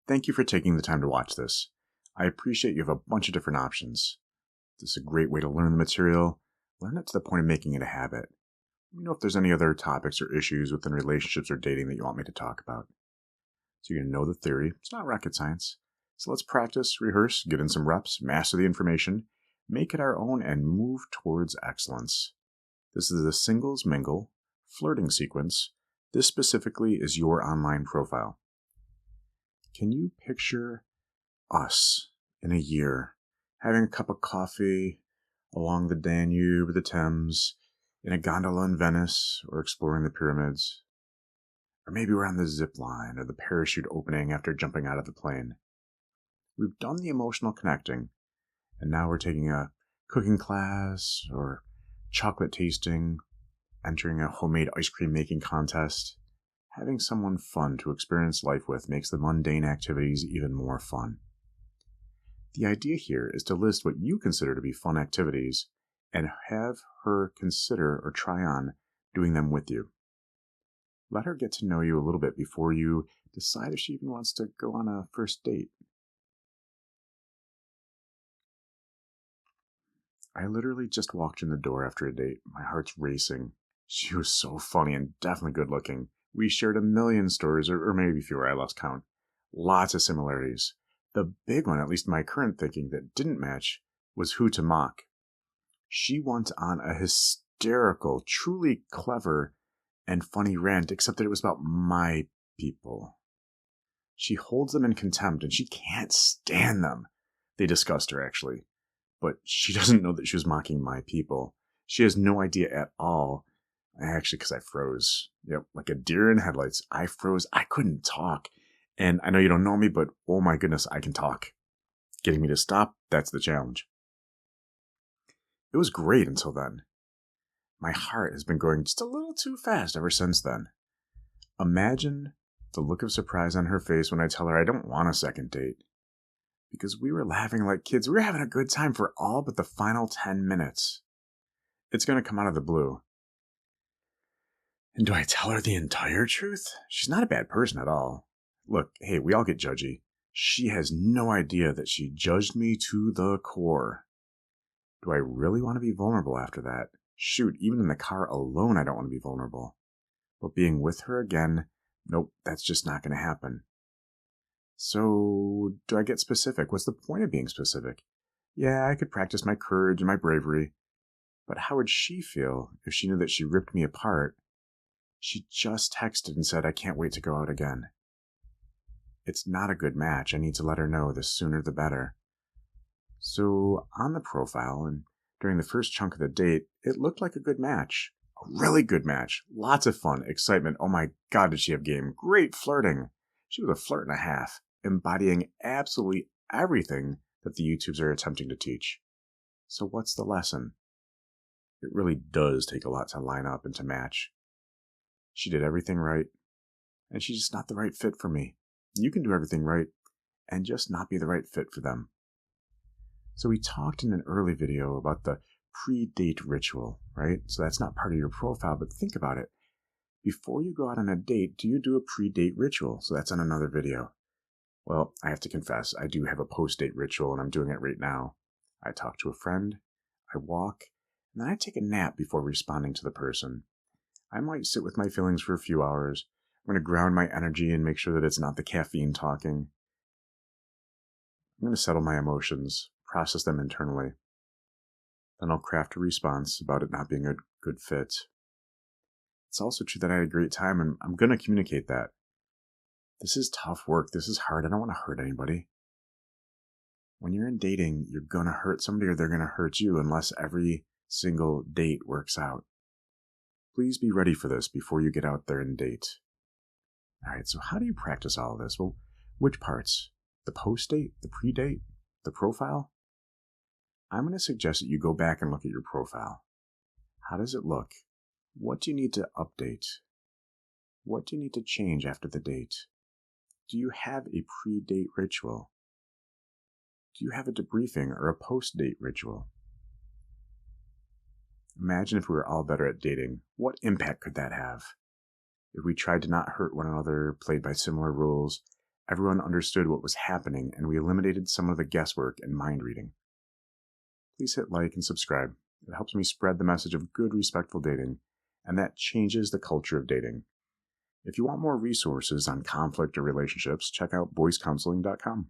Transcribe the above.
Thank you for taking the time to watch this. I appreciate you have a bunch of different options. This is a great way to learn the material, learn it to the point of making it a habit. Let me know if there's any other topics or issues within relationships or dating that you want me to talk about. So you're going to know the theory. It's not rocket science. So let's practice, rehearse, get in some reps, master the information, make it our own, and move towards excellence. This is the singles mingle flirting sequence. This specifically is your online profile. Can you picture us in a year having a cup of coffee along the Danube, the Thames, in a gondola in Venice, or exploring the pyramids? Or maybe we're on the zip line or the parachute opening after jumping out of the plane. We've done the emotional connecting, and now we're taking a cooking class or chocolate tasting, entering a homemade ice cream making contest. Having someone fun to experience life with makes the mundane activities even more fun. The idea here is to list what you consider to be fun activities and have her consider or try on doing them with you. Let her get to know you a little bit before you decide if she even wants to go on a first date. I literally just walked in the door after a date. My heart's racing. She was so funny and definitely good looking. We shared a million stories, or maybe fewer, I lost count. Lots of similarities. The big one, at least my current thinking, that didn't match was who to mock. She went on a hysterical, truly clever, and funny rant, except that it was about my people. She holds them in contempt, and she can't stand them. They disgust her, actually. But she doesn't know that she was mocking my people. She has no idea at all. Actually, because I froze. Yep, like a deer in headlights. I froze. I couldn't talk. And I know you don't know me, but oh my goodness, I can talk. Getting me to stop, that's the challenge. It was great until then. My heart has been going just a little too fast ever since then. Imagine the look of surprise on her face when I tell her I don't want a second date. Because we were laughing like kids. We were having a good time for all but the final 10 minutes. It's going to come out of the blue. And do I tell her the entire truth? She's not a bad person at all. Look, hey, we all get judgy. She has no idea that she judged me to the core. Do I really want to be vulnerable after that? Shoot, even in the car alone, I don't want to be vulnerable. But being with her again, nope, that's just not going to happen. So, do I get specific? What's the point of being specific? Yeah, I could practice my courage and my bravery. But how would she feel if she knew that she ripped me apart? She just texted and said, I can't wait to go out again. It's not a good match. I need to let her know the sooner the better. So, on the profile and during the first chunk of the date, it looked like a good match. A really good match. Lots of fun, excitement. Oh my God, did she have game? Great flirting. She was a flirt and a half, embodying absolutely everything that the YouTubes are attempting to teach. So what's the lesson? It really does take a lot to line up and to match. She did everything right, and she's just not the right fit for me. You can do everything right and just not be the right fit for them. So we talked in an early video about the pre-date ritual, right? So that's not part of your profile, but think about it. Before you go out on a date, do you do a pre-date ritual? So that's on another video. Well, I have to confess, I do have a post-date ritual, and I'm doing it right now. I talk to a friend, I walk, and then I take a nap before responding to the person. I might sit with my feelings for a few hours. I'm going to ground my energy and make sure that it's not the caffeine talking. I'm going to settle my emotions, process them internally. Then I'll craft a response about it not being a good fit. It's also true that I had a great time, and I'm going to communicate that. This is tough work. This is hard. I don't want to hurt anybody. When you're in dating, you're going to hurt somebody or they're going to hurt you unless every single date works out. Please be ready for this before you get out there and date. All right, so how do you practice all of this? Well, which parts? The post-date? The pre-date? The profile? I'm going to suggest that you go back and look at your profile. How does it look? What do you need to update? What do you need to change after the date? Do you have a pre-date ritual? Do you have a debriefing or a post-date ritual? Imagine if we were all better at dating. What impact could that have? If we tried to not hurt one another, played by similar rules, Everyone understood what was happening, and we eliminated some of the guesswork and mind reading. Please hit like and subscribe. It helps me spread the message of good, respectful dating, and that changes the culture of dating. If you want more resources on conflict or relationships, check out boyscounseling.com.